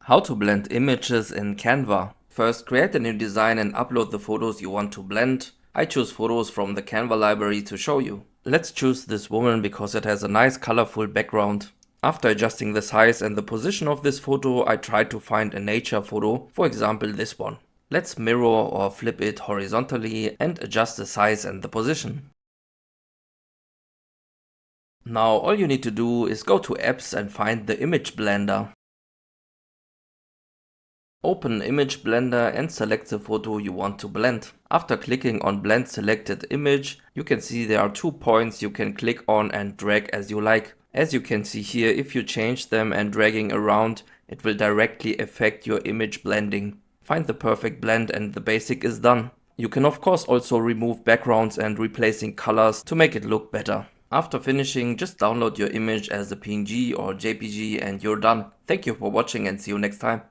How to blend images in Canva. First, create a new design and upload the photos you want to blend. I choose photos from the Canva library to show you. Let's choose this woman because it has a nice colorful background. After adjusting the size and the position of this photo, I try to find a nature photo, for example this one. Let's mirror or flip it horizontally and adjust the size and the position. Now all you need to do is go to apps and find the image blender. Open Image Blender and select the photo you want to blend. After clicking on Blend Selected Image, you can see there are 2 points you can click on and drag as you like. As you can see here, if you change them and dragging around, it will directly affect your image blending. Find the perfect blend and the basic is done. You can of course also remove backgrounds and replacing colors to make it look better. After finishing, just download your image as a PNG or JPG and you're done. Thank you for watching and see you next time.